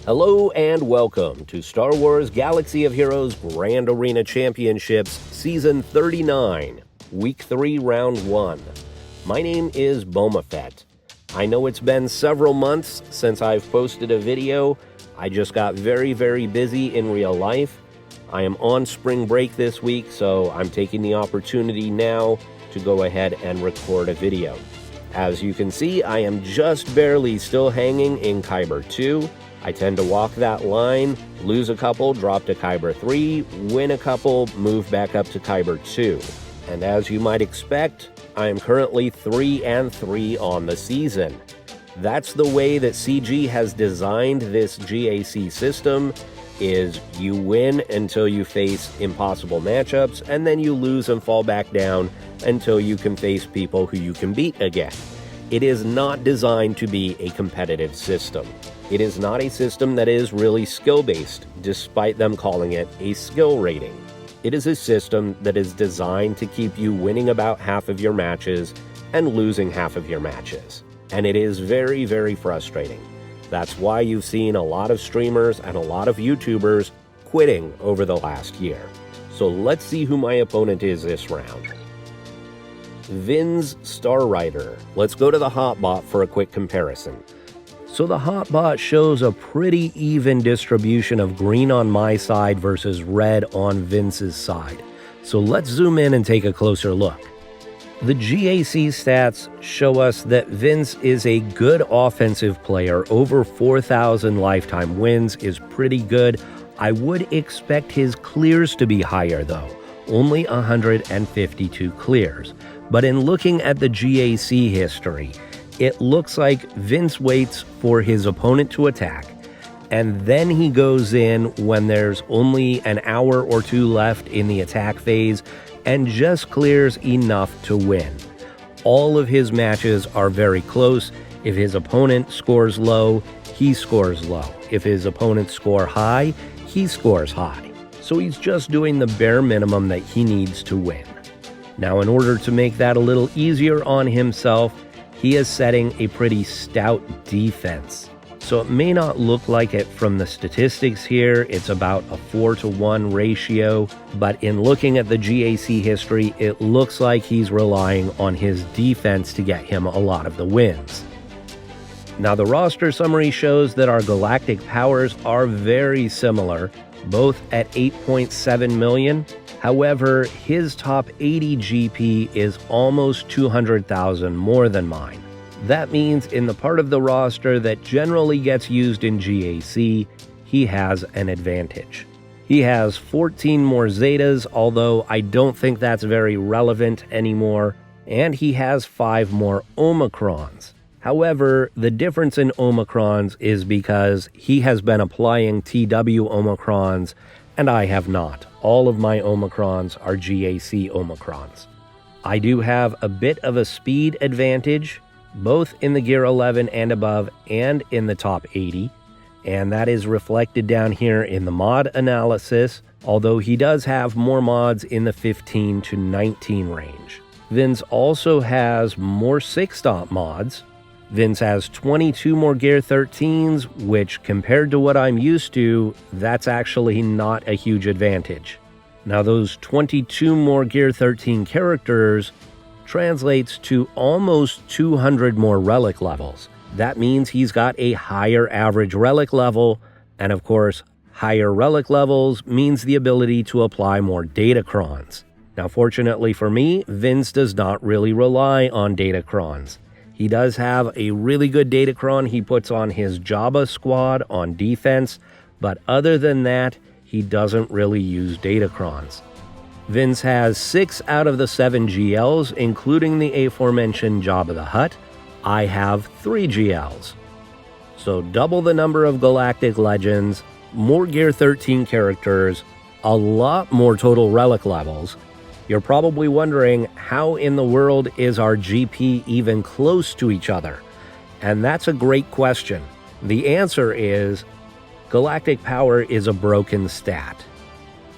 Hello and welcome to Star Wars Galaxy of Heroes Grand Arena Championships Season 39, Week 3, Round 1. My name is Boma Fett. I know it's been several months since I've posted a video. I just got very busy in real life. I am on spring break this week, so I'm taking the opportunity now to go ahead and record a video. As you can see, I am just barely still hanging in Kyber 2. I tend to walk that line, lose a couple, drop to Kyber 3, win a couple, move back up to Kyber 2. And as you might expect, I am currently 3-3 on the season. That's the way that CG has designed this GAC system, is you win until you face impossible matchups, and then you lose and fall back down until you can face people who you can beat again. It is not designed to be a competitive system. It is not a system that is really skill-based, despite them calling it a skill rating. It is a system that is designed to keep you winning about half of your matches and losing half of your matches. And it is very frustrating. That's why you've seen a lot of streamers and a lot of YouTubers quitting over the last year. So let's see who my opponent is this round. Vinz Starrider. Let's go to the hotbot for a quick comparison. So the hotbot shows a pretty even distribution of green on my side versus red on Vince's side. So let's zoom in and take a closer look. The GAC stats show us that Vince is a good offensive player. Over 4,000 lifetime wins is pretty good. I would expect his clears to be higher though, only 152 clears. But in looking at the GAC history, it looks like Vince waits for his opponent to attack, and then he goes in when there's only an hour or two left in the attack phase and just clears enough to win. All of his matches are very close. If his opponent scores low, he scores low. If his opponents score high, he scores high. So he's just doing the bare minimum that he needs to win. Now, in order to make that a little easier on himself, he is setting a pretty stout defense. So it may not look like it from the statistics here. It's about a 4-to-1 ratio. But in looking at the GAC history, it looks like he's relying on his defense to get him a lot of the wins. Now, the roster summary shows that our galactic powers are very similar, both at 8.7 million. However, his top 80 GP is almost 200,000 more than mine. That means in the part of the roster that generally gets used in GAC, he has an advantage. He has 14 more Zetas, although I don't think that's very relevant anymore, and he has 5 more Omicrons. However, the difference in Omicrons is because he has been applying TW Omicrons, and I have not. All of my Omicrons are GAC Omicrons. I do have a bit of a speed advantage, both in the Gear 11 and above and in the top 80, and that is reflected down here in the mod analysis, although he does have more mods in the 15 to 19 range. Vince also has more 6-stop mods. Vince has 22 more Gear 13s, which compared to what I'm used to, that's actually not a huge advantage. Now those 22 more Gear 13 characters translates to almost 200 more relic levels. That means he's got a higher average relic level, and of course, higher relic levels means the ability to apply more datacrons. Now fortunately for me, Vince does not really rely on datacrons. He does have a really good datacron he puts on his Jabba squad on defense, but other than that, he doesn't really use datacrons. Vince has 6 out of the 7 GLs, including the aforementioned Jabba the Hutt. I have 3 GLs. So double the number of galactic legends, more Gear 13 characters, a lot more total relic levels. You're probably wondering, how in the world is our GP even close to each other? And that's a great question. The answer is, galactic power is a broken stat.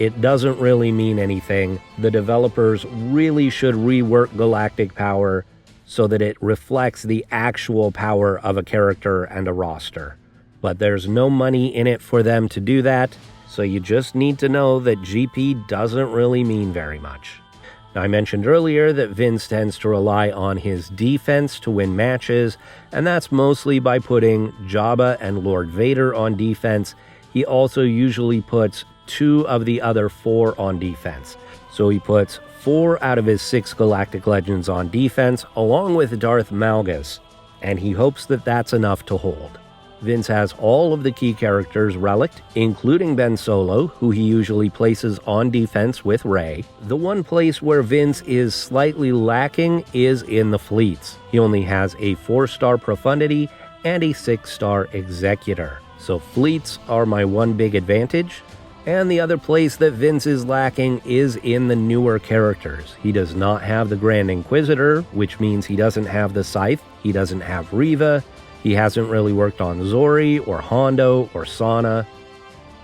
It doesn't really mean anything. The developers really should rework galactic power so that it reflects the actual power of a character and a roster. But there's no money in it for them to do that, so you just need to know that GP doesn't really mean very much. Now, I mentioned earlier that Vinz tends to rely on his defense to win matches, and that's mostly by putting Jabba and Lord Vader on defense. He also usually puts 2 of the other 4 on defense. So he puts 4 out of his 6 Galactic Legends on defense, along with Darth Malgus, and he hopes that that's enough to hold. Vinz has all of the key characters relicked, including Ben Solo, who he usually places on defense with Rey. The one place where Vinz is slightly lacking is in the fleets. He only has a 4-star Profundity and a 6-star Executor. So fleets are my one big advantage. And the other place that Vinz is lacking is in the newer characters. He does not have the Grand Inquisitor, which means he doesn't have the Scythe, he doesn't have Reva, he hasn't really worked on Zori or Hondo or Sana.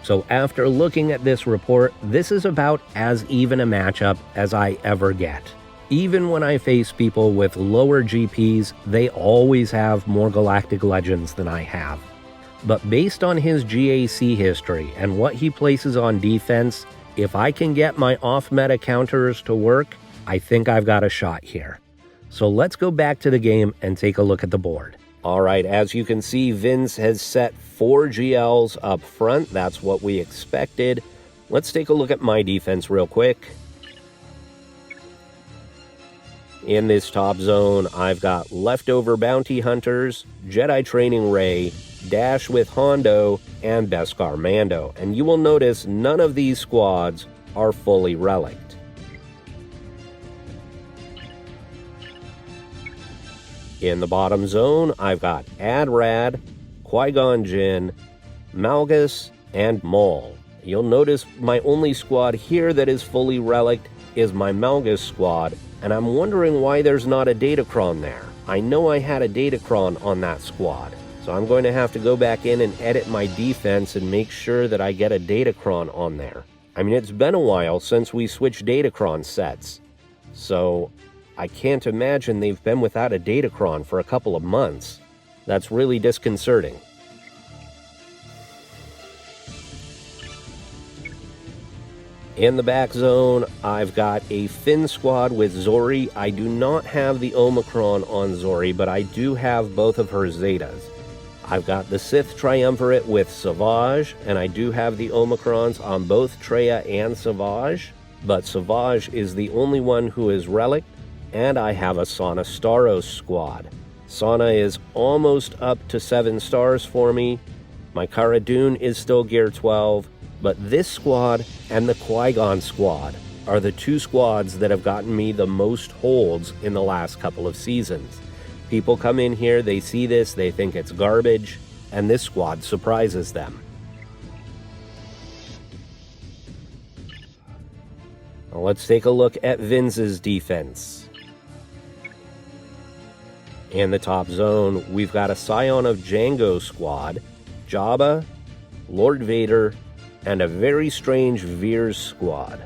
So after looking at this report, this is about as even a matchup as I ever get. Even when I face people with lower GPs, they always have more Galactic Legends than I have. But based on his GAC history and what he places on defense, if I can get my off-meta counters to work, I think I've got a shot here. So let's go back to the game and take a look at the board. Alright, as you can see, Vinz has set 4 GLs up front. That's what we expected. Let's take a look at my defense real quick. In this top zone, I've got Leftover Bounty Hunters, Jedi Training Rey, Dash with Hondo, and Beskar Mando. And you will notice none of these squads are fully relicked. In the bottom zone, I've got Adrad, Qui-Gon Jinn, Malgus, and Maul. You'll notice my only squad here that is fully relicked is my Malgus squad, and I'm wondering why there's not a Datacron there. I know I had a Datacron on that squad, so I'm going to have to go back in and edit my defense and make sure that I get a Datacron on there. I mean, it's been a while since we switched Datacron sets, so I can't imagine they've been without a Datacron for a couple of months. That's really disconcerting. In the back zone, I've got a Finn squad with Zori. I do not have the Omicron on Zori, but I do have both of her Zetas. I've got the Sith Triumvirate with Savage, and I do have the Omicrons on both Traya and Savage, but Savage is the only one who is relic. And I have a Sana Staros squad. Sana is almost up to 7 stars for me. My Cara Dune is still gear 12, but this squad and the Qui-Gon squad are the 2 squads that have gotten me the most holds in the last couple of seasons. People come in here, they see this, they think it's garbage, and this squad surprises them. Now let's take a look at Vinz's defense. In the top zone, we've got a Scion of Django squad, Jabba, Lord Vader, and a very strange Veers squad.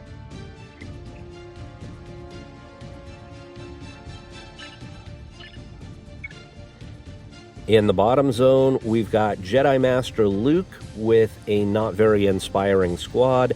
In the bottom zone, we've got Jedi Master Luke with a not very inspiring squad,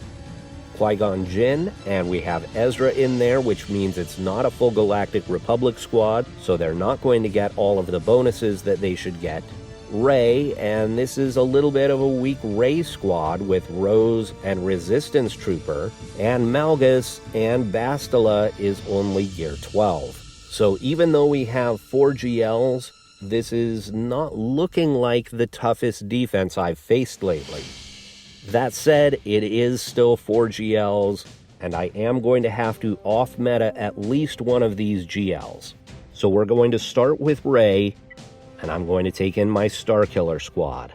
Qui-Gon Jinn, and we have Ezra in there, which means it's not a full Galactic Republic squad, so they're not going to get all of the bonuses that they should get. Rey, and this is a little bit of a weak Rey squad with Rose and Resistance Trooper, and Malgus and Bastila is only gear 12. So even though we have 4 GLs, this is not looking like the toughest defense I've faced lately. That said, it is still 4 GLs, and I am going to have to off-meta at least one of these GLs. So we're going to start with Rey, and I'm going to take in my Starkiller squad.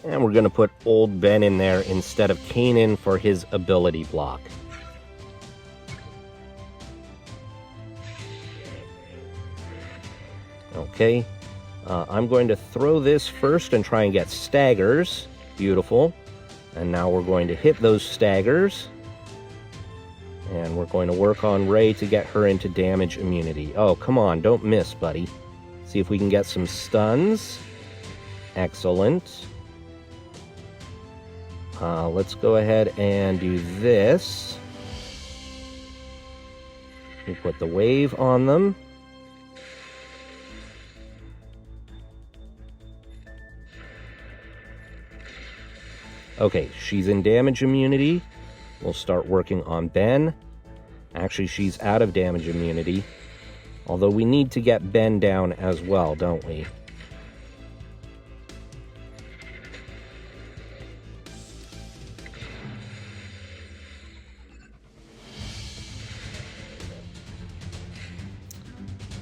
And we're going to put Old Ben in there instead of Kanan for his ability block. Okay, I'm going to throw this first and try and get staggers. Beautiful. And now we're going to hit those staggers. And we're going to work on Ray to get her into damage immunity. Oh, come on, don't miss, buddy. See if we can get some stuns. Excellent. Let's go ahead and do this. We put the wave on them. Okay, she's in damage immunity. We'll start working on Ben. Actually, she's out of damage immunity. Although we need to get Ben down as well, don't we?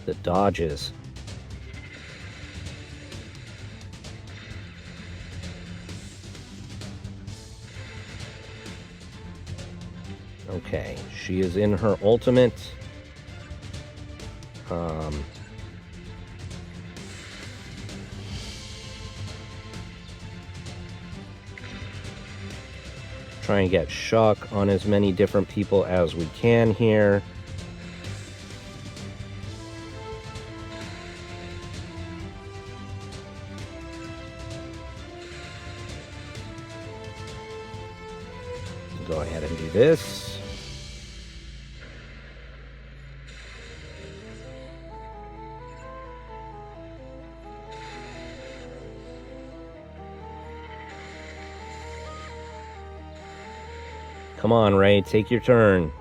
The dodges. Okay, she is in her ultimate. Try and get shock on as many different people as we can here. Go ahead and do this. Come on, Ray, take your turn.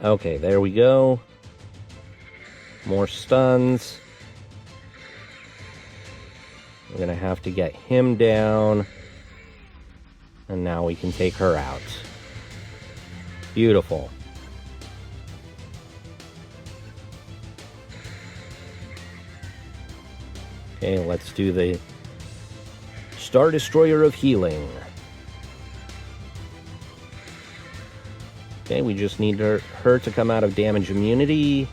Okay, there we go. More stuns. We're gonna have to get him down. And now we can take her out. Beautiful. Okay, let's do the Star Destroyer of Healing. Okay, we just need her to come out of damage immunity.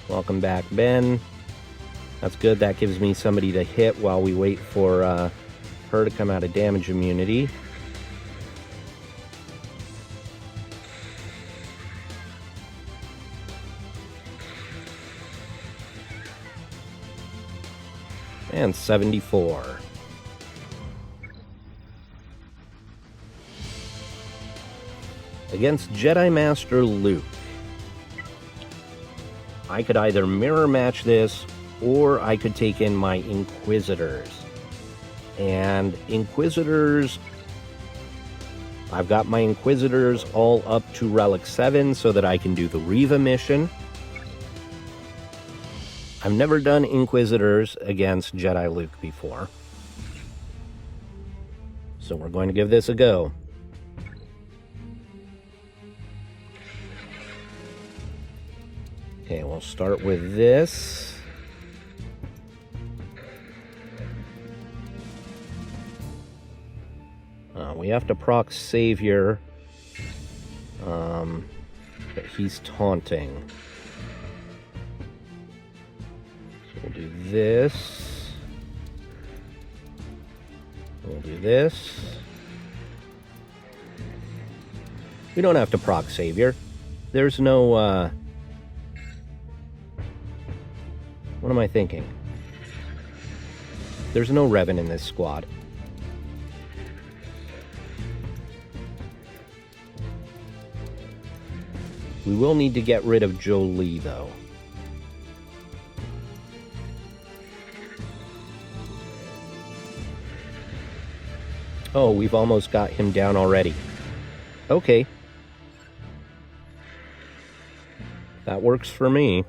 Welcome back, Ben. That's good. That gives me somebody to hit while we wait for her to come out of damage immunity. And 74. Against Jedi Master Luke, I could either mirror match this or I could take in my Inquisitors. And Inquisitors, I've got my Inquisitors all up to Relic 7 so that I can do the Reva mission. I've never done Inquisitors against Jedi Luke before, so we're going to give this a go. Okay, we'll start with this. We have to proc Savior, but he's taunting. So we'll do this. We'll do this. We don't have to proc Savior. There's no, what am I thinking? There's no Revan in this squad. We will need to get rid of Jolie, though. Oh, we've almost got him down already. Okay. That works for me.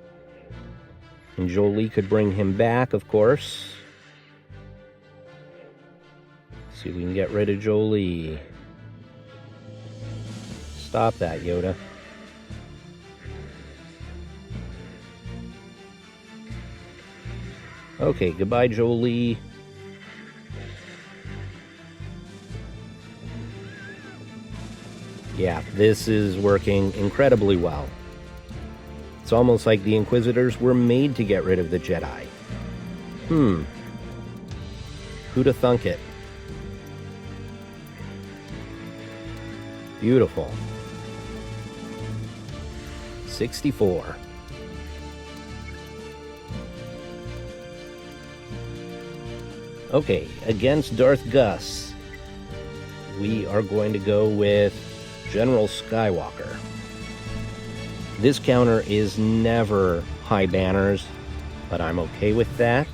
And Jolie could bring him back, of course. Let's see if we can get rid of Jolie. Stop that, Yoda. Okay, goodbye, Jolie. Yeah, this is working incredibly well. It's almost like the Inquisitors were made to get rid of the Jedi. Who'da thunk it? Beautiful. 64. Okay, against Darth Gus, we are going to go with General Skywalker. This counter is never high banners, but I'm okay with that.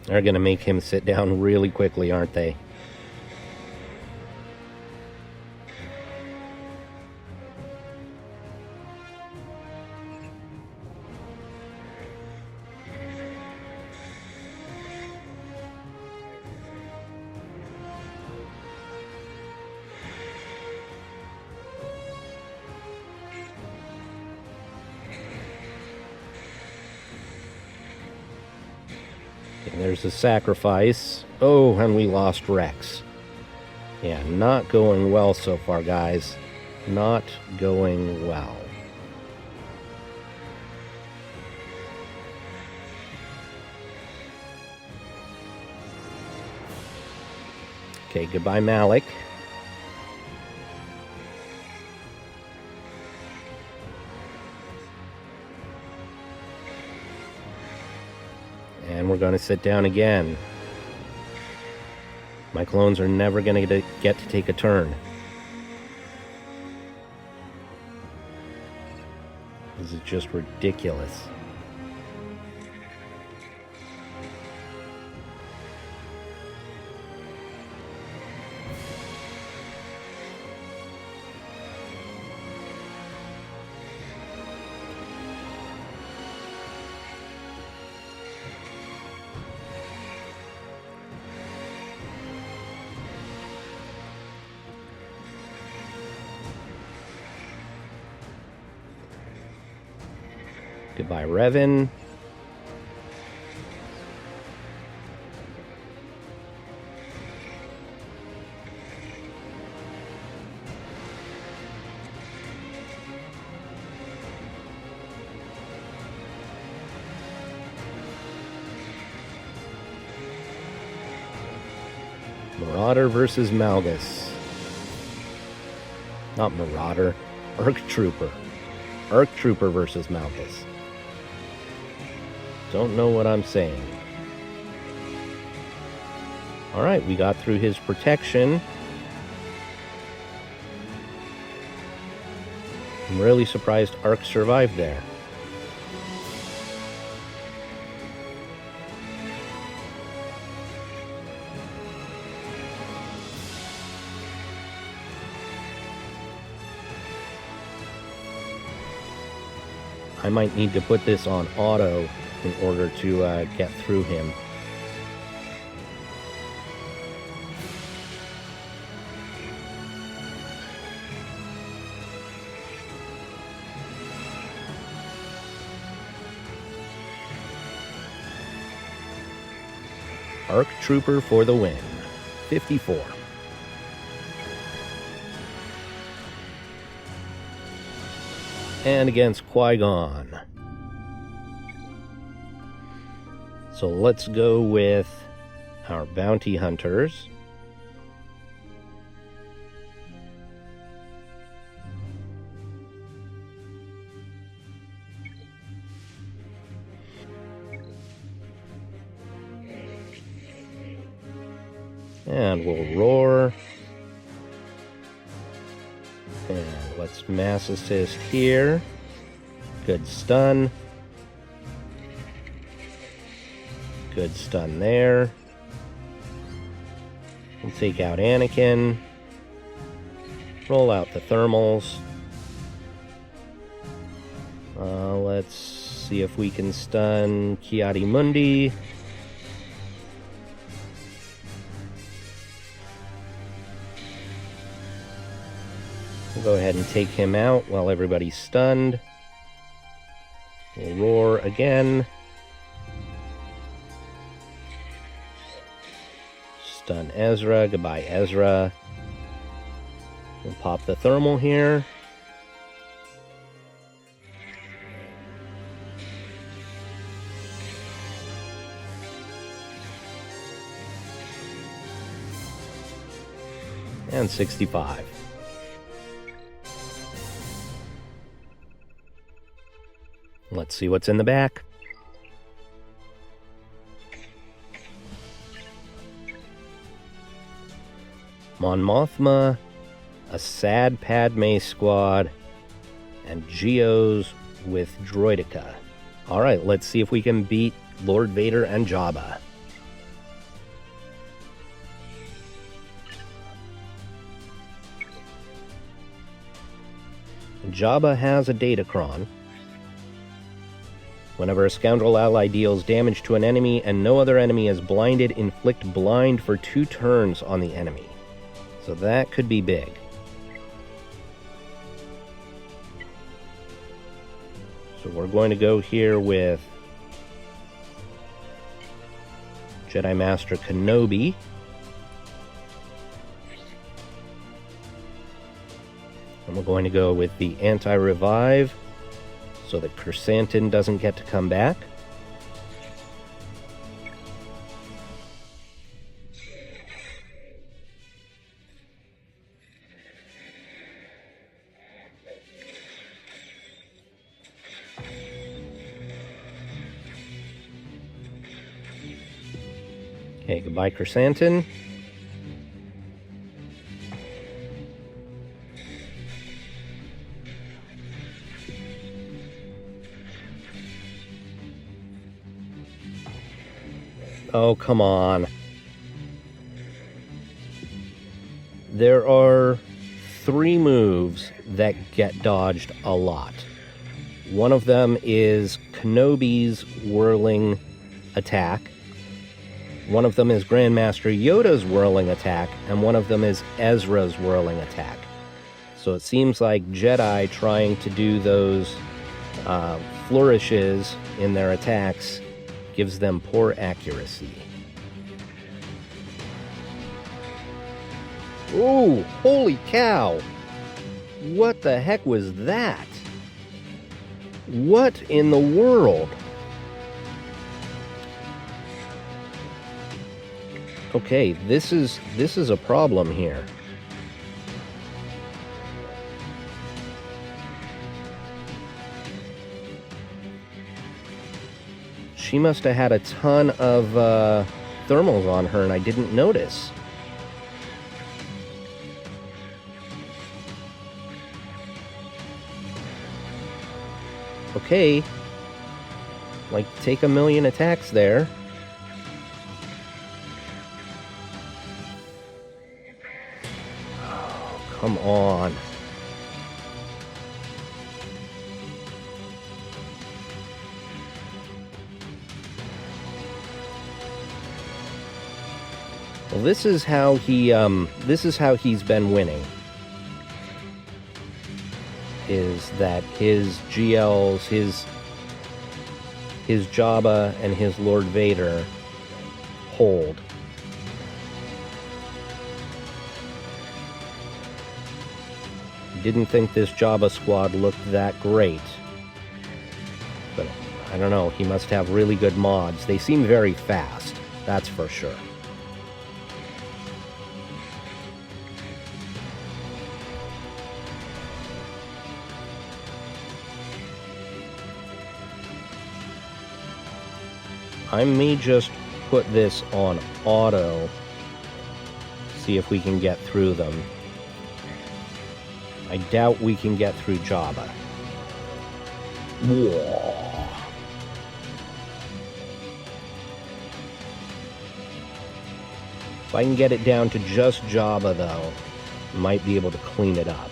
They're going to make him sit down really quickly, aren't they? There's a sacrifice. Oh, and we lost Rex. Yeah, not going well so far, guys. Not going well. Okay, goodbye, Malik. And we're going to sit down again. My clones are never going to get to take a turn. This is just ridiculous. Goodbye, Revan. Marauder versus Malgus. Not Marauder. Arc Trooper. Arc Trooper versus Malgus. Don't know what I'm saying. Alright, we got through his protection. I'm really surprised Arc survived there. I might need to put this on auto in order to get through him. Arc Trooper for the win. 54. And against Qui-Gon. So let's go with our bounty hunters. And we'll roar. And let's mass assist here. Good stun. Good stun there. We'll take out Anakin. Roll out the thermals. Let's see if we can stun Ki-Adi-Mundi. We'll go ahead and take him out while everybody's stunned. We'll roar again. Stun Ezra. Goodbye, Ezra. We'll pop the thermal here. And 65. Let's see what's in the back. Mon Mothma, a sad Padme squad, and Geos with Droideka. Alright, let's see if we can beat Lord Vader and Jabba. Jabba has a Datacron. Whenever a scoundrel ally deals damage to an enemy and no other enemy is blinded, inflict blind for 2 turns on the enemy. So that could be big. So we're going to go here with Jedi Master Kenobi. And we're going to go with the anti-revive so that Chrysanthemum doesn't get to come back. Okay, goodbye Chrysanthemum. Oh, come on. There are 3 moves that get dodged a lot. One of them is Kenobi's whirling attack. One of them is Grandmaster Yoda's whirling attack, and one of them is Ezra's whirling attack. So it seems like Jedi trying to do those flourishes in their attacks gives them poor accuracy. Ooh, holy cow! What the heck was that? What in the world? Okay, this is a problem here. She must have had a ton of thermals on her and I didn't notice. Okay. Like, take 1,000,000 attacks there. Oh, come on. Well, this is how he's been winning. Is that his GLs, his Jabba and his Lord Vader hold. Didn't think this Jabba squad looked that great. But I don't know, he must have really good mods. They seem very fast, that's for sure. I may just put this on auto, see if we can get through them. I doubt we can get through Jabba. Whoa. If I can get it down to just Jabba, though, I might be able to clean it up.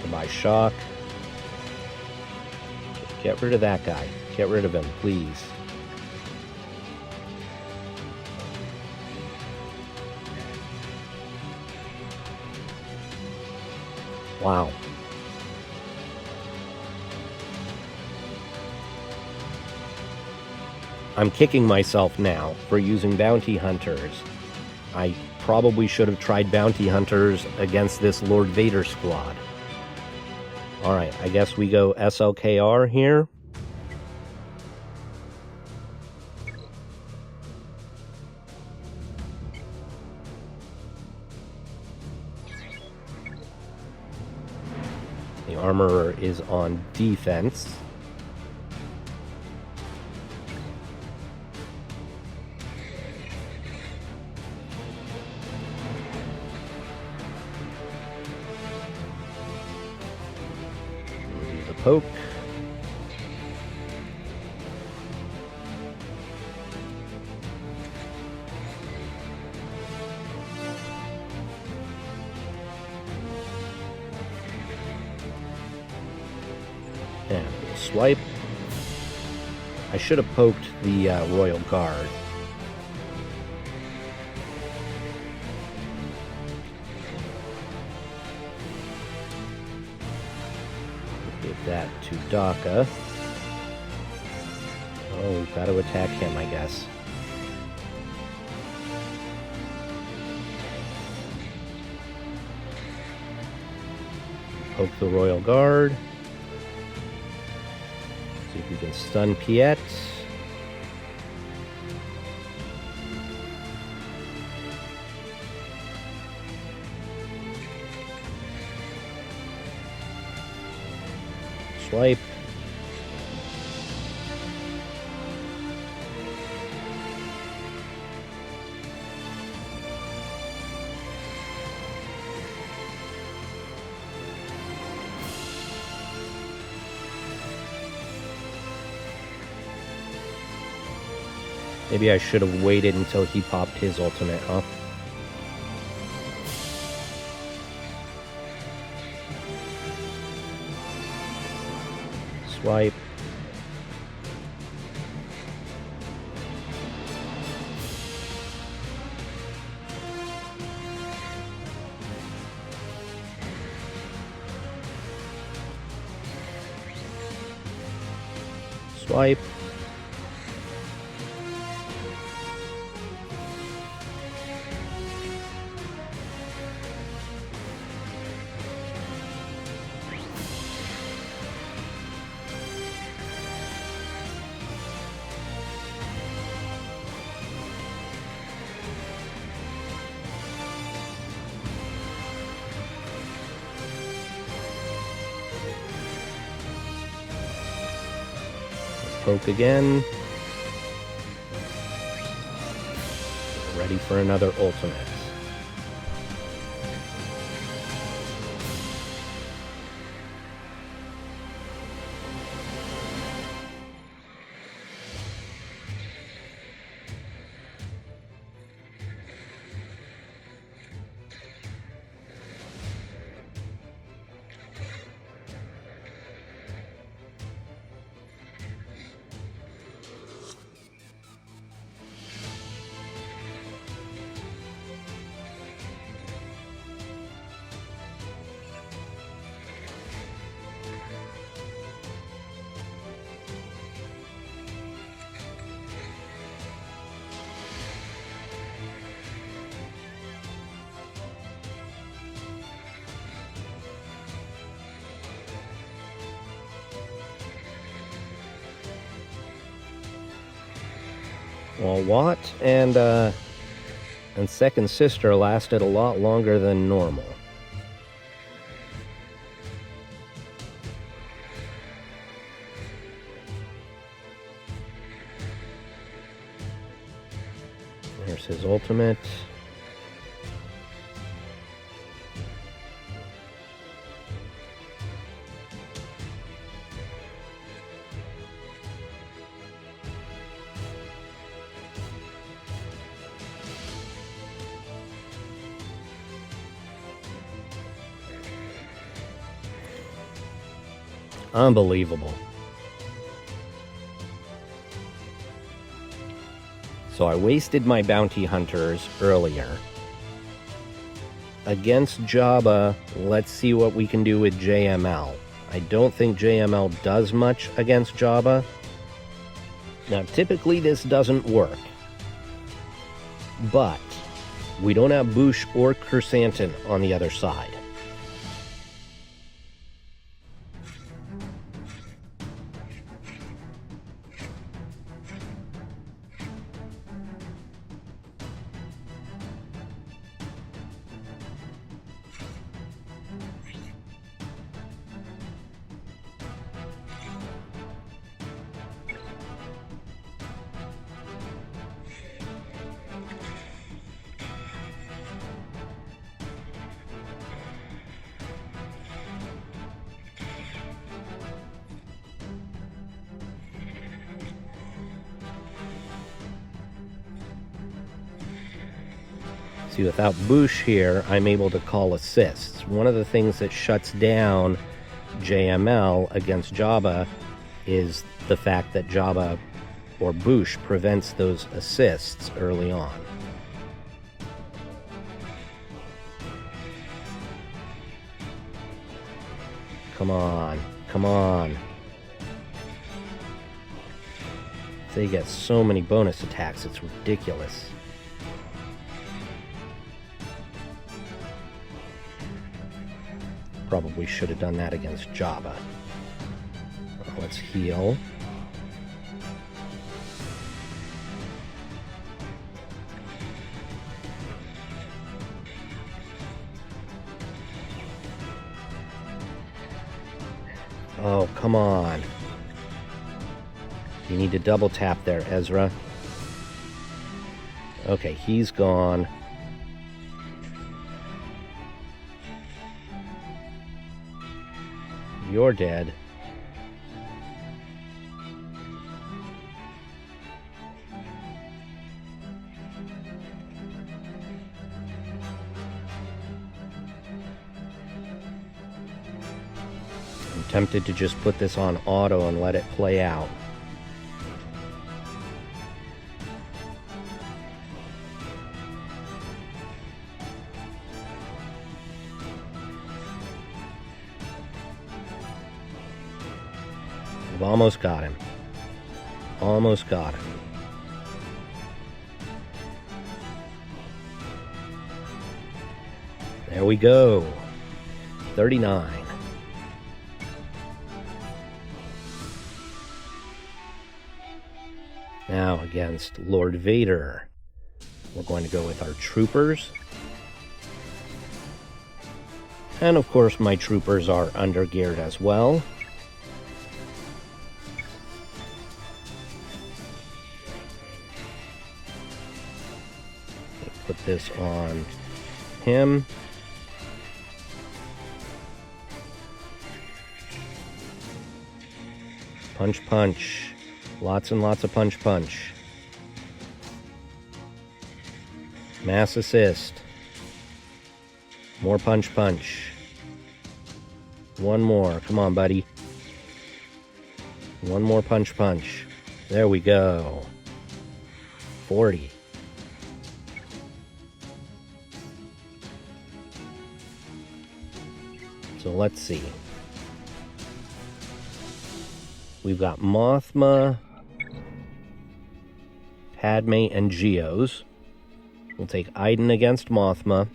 Goodbye, Shock. Get rid of that guy. Get rid of him, please. Wow. I'm kicking myself now for using bounty hunters. I probably should have tried bounty hunters against this Lord Vader squad. Alright, I guess we go SLKR here. The Armorer is on defense. Poke. And we'll swipe. I should have poked the Royal Guard. Give that to Daka. Oh, we've got to attack him, I guess. Poke the Royal Guard. See if we can stun Piet. Swipe. Maybe I should have waited until he popped his ultimate, huh? Swipe. Swipe. Poke again. Ready for another ultimate. Well, Watt and Second Sister lasted a lot longer than normal. There's his ultimate. Unbelievable. So I wasted my bounty hunters earlier. against Jabba, let's see what we can do with JML. I don't think JML does much against Jabba. Now, typically this doesn't work, but we don't have Boosh or Chrysanthemum on the other side. See, without Boosh here, I'm able to call assists. One of the things that shuts down JML against Jabba is the fact that Jabba or Boosh prevents those assists early on. Come on, come on. They get so many bonus attacks, it's ridiculous. Probably should have done that against Jabba. Let's heal. Oh, come on. You need to double tap there, Ezra. Okay, he's gone. You're dead. I'm tempted to just put this on auto and let it play out. We've almost got him. Almost got him. There we go. 39. Now against Lord Vader, we're going to go with our troopers. And of course my troopers are undergeared as well. Put this on him. Punch, punch. Lots and lots of punch, punch. Mass assist. More punch, punch. One more. Come on, buddy. One more punch, punch. There we go. 40. So let's see. We've got Mothma, Padme, and Geos. We'll take Iden against Mothma.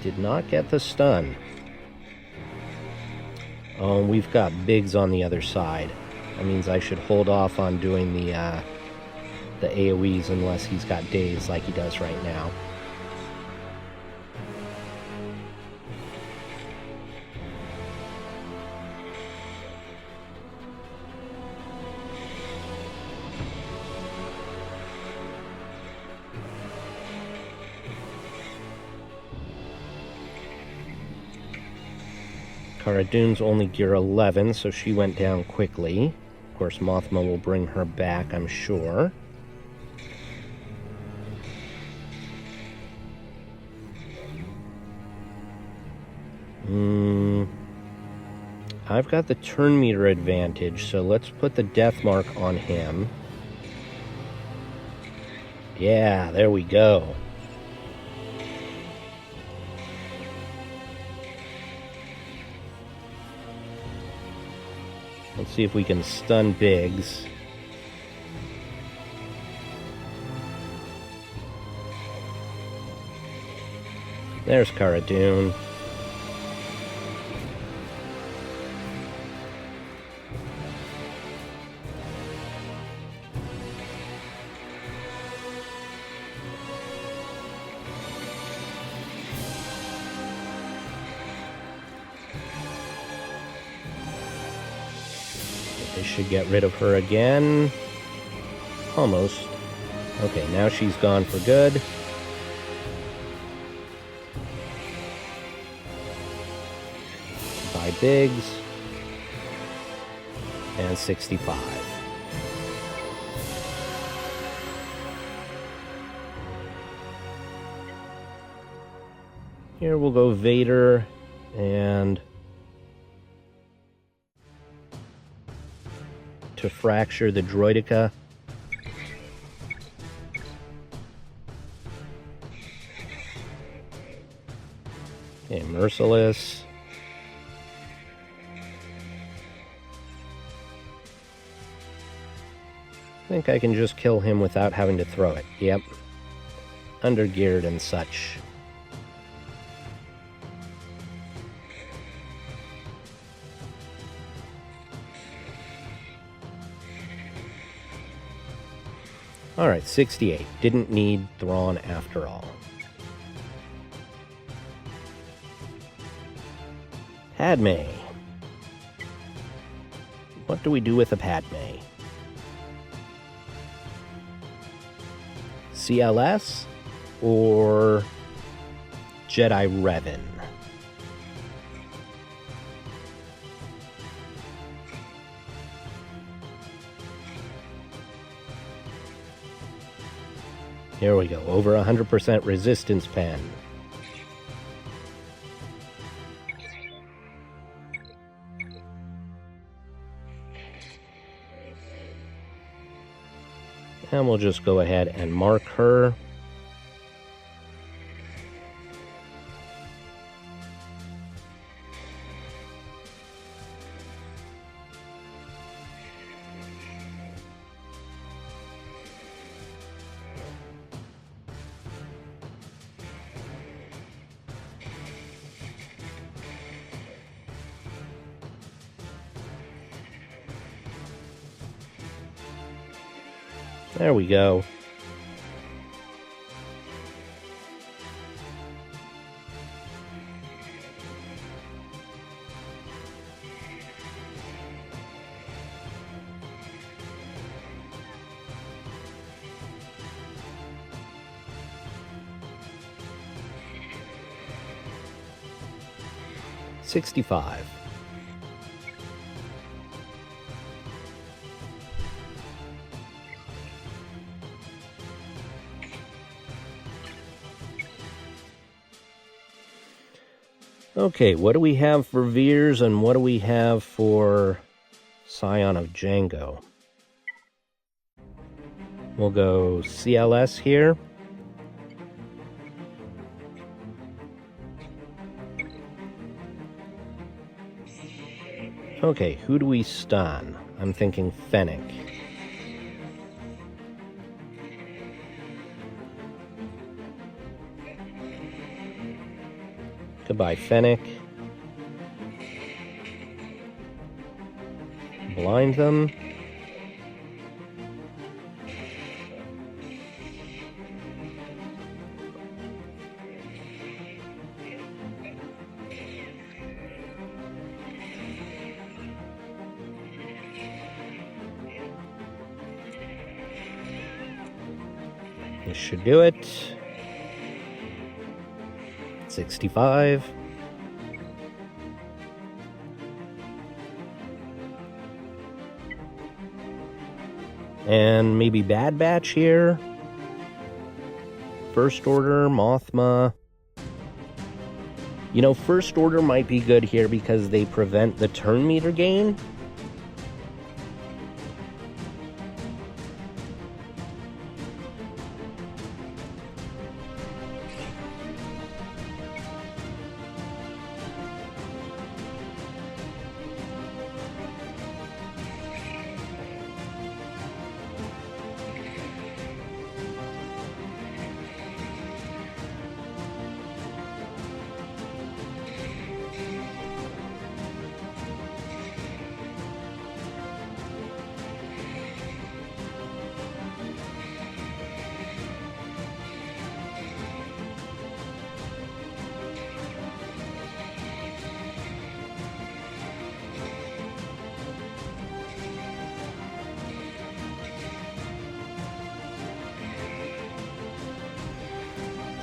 Did not get the stun. Oh, we've got Biggs on the other side. That means I should hold off on doing the AoEs unless he's got daze like he does right now. Cara Dune's only gear 11, so she went down quickly. Of course, Mothma will bring her back, I'm sure. I've got the turn meter advantage, so let's put the death mark on him. Yeah, there we go. Let's see if we can stun Biggs. There's Cara Dune. This should get rid of her again. Almost. Okay, now she's gone for good. By Biggs. And 65. Here we'll go Vader and to fracture the Droideka. Okay, Merciless. I think I can just kill him without having to throw it. Yep. Undergeared and such. Alright, 68. Didn't need Thrawn after all. Padme. What do we do with a Padme? CLS or Jedi Revan? Here we go, over 100% resistance pen. And we'll just go ahead and mark her. There we go. $65. Okay, what do we have for Veers and what do we have for Scion of Django? We'll go CLS here. Okay, who do we stun? I'm thinking Fennec. Goodbye, Fennec. Blind them. This should do it. 65. And maybe Bad Batch here. First Order, Mothma. You know, first order might be good here because they prevent the turn meter gain.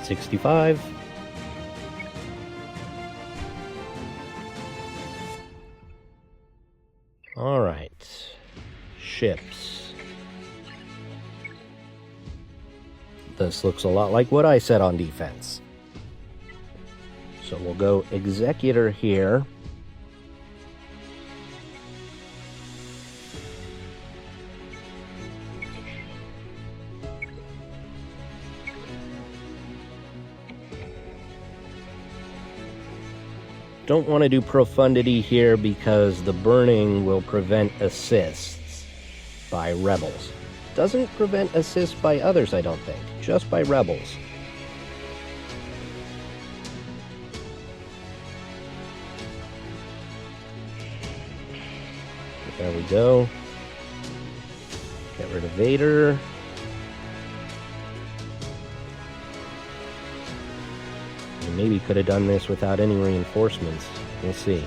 $65. All right. Ships. This looks a lot like what I said on defense. So we'll go Executor here. Don't want to do Profundity here because the burning will prevent assists by rebels. Doesn't prevent assists by others, I don't think. Just by rebels. There we go. Get rid of Vader. Maybe could have done this without any reinforcements. We'll see.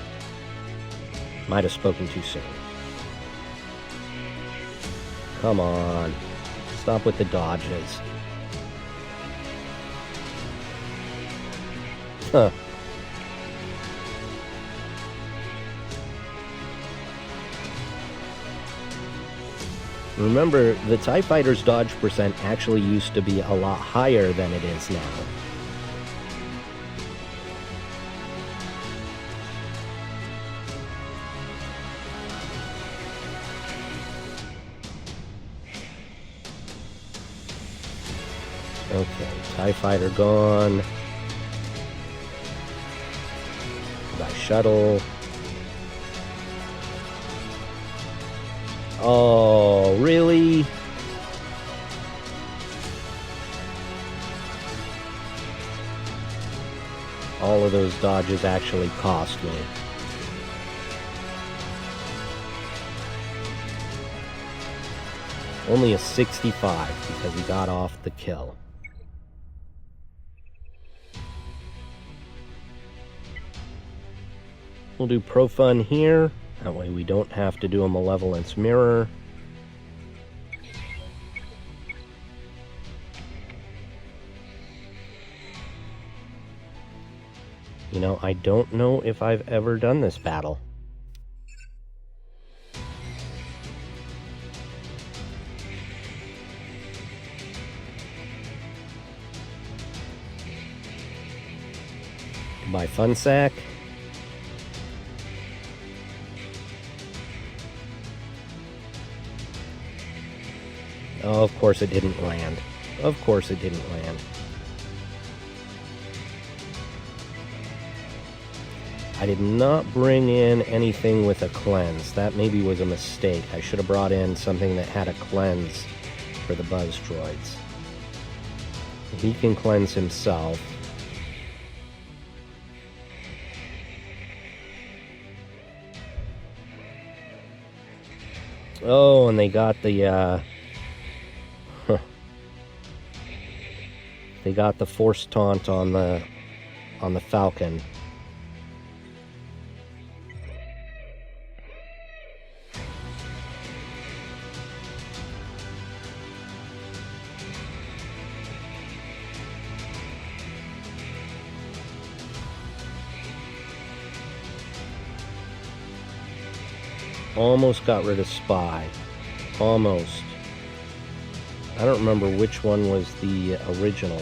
Might have spoken too soon. Come on. Stop with the dodges. Huh. Remember, the TIE Fighter's dodge percent actually used to be a lot higher than it is now. Okay, TIE Fighter gone. Got shuttle. Oh, really? All of those dodges actually cost me. Only a 65 because he got off the kill. We'll do Profun here. That way we don't have to do a Malevolence Mirror. You know, I don't know if I've ever done this battle. Goodbye, Fun Sack. Oh, of course it didn't land. Of course it didn't land. I did not bring in anything with a cleanse. That maybe was a mistake. I should have brought in something that had a cleanse for the buzz droids. He can cleanse himself. Oh, and they got the they got the Force Taunt on the Falcon. Almost got rid of Spy. Almost. I don't remember which one was the original.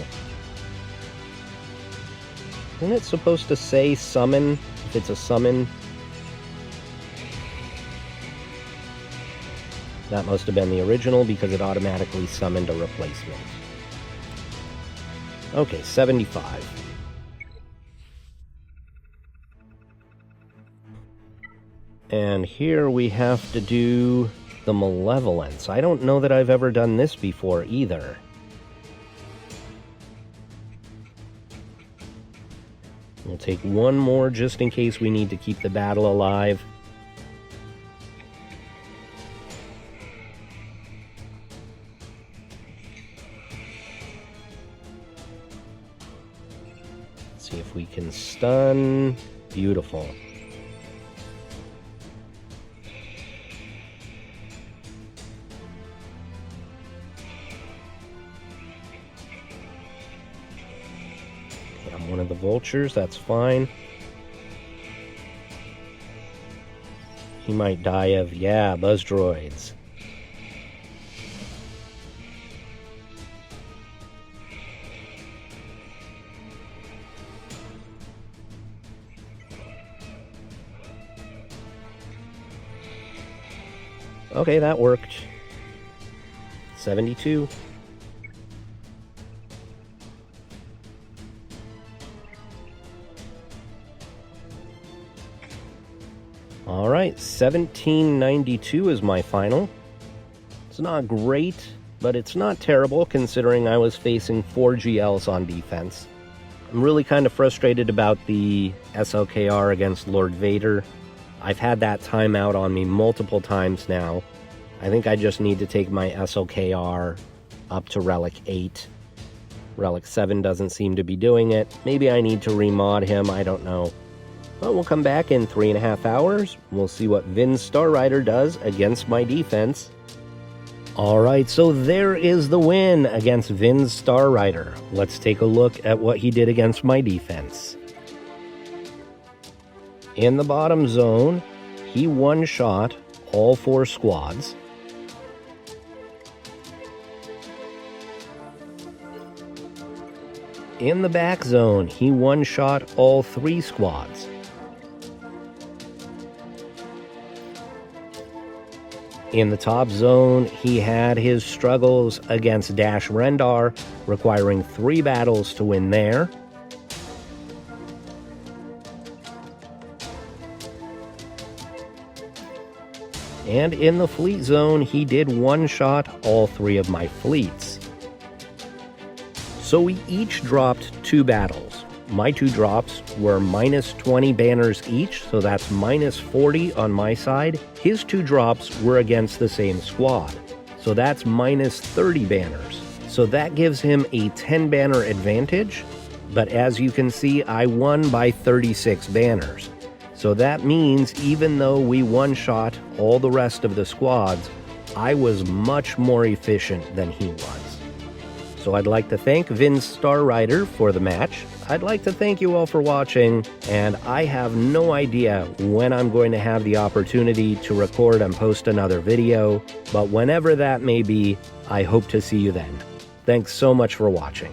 Isn't it supposed to say summon if it's a summon? That must have been the original because it automatically summoned a replacement. Okay, 75. And here we have to do the Malevolence. I don't know that I've ever done this before either. We'll take one more just in case we need to keep the battle alive. Let's see if we can stun. Beautiful. I'm one of the vultures, that's fine. He might die of, yeah, buzz droids. Okay, that worked. 72. Alright, 1792 is my final. It's not great, but it's not terrible considering I was facing 4 GLs on defense. I'm really kind of frustrated about the SLKR against Lord Vader. I've had that timeout on me multiple times now. I think I just need to take my SLKR up to Relic 8. Relic 7 doesn't seem to be doing it. Maybe I need to remod him, I don't know. But we'll come back in 3.5 hours. We'll see what Vinz Starrider does against my defense. Alright, so there is the win against Vinz Starrider. Let's take a look at what he did against my defense. In the bottom zone, he one-shot all 4 squads. In the back zone, he one-shot all 3 squads. In the top zone, he had his struggles against Dash Rendar, requiring 3 battles to win there. And in the fleet zone, he did one-shot all 3 of my fleets. So we each dropped 2 battles. My 2 drops were minus 20 banners each, so that's minus 40 on my side. His 2 drops were against the same squad, so that's minus 30 banners. So that gives him a 10 banner advantage, but as you can see, I won by 36 banners. So that means even though we one-shot all the rest of the squads, I was much more efficient than he was. So I'd like to thank Vinz Starrider for the match. I'd like to thank you all for watching, and I have no idea when I'm going to have the opportunity to record and post another video, but whenever that may be, I hope to see you then. Thanks so much for watching.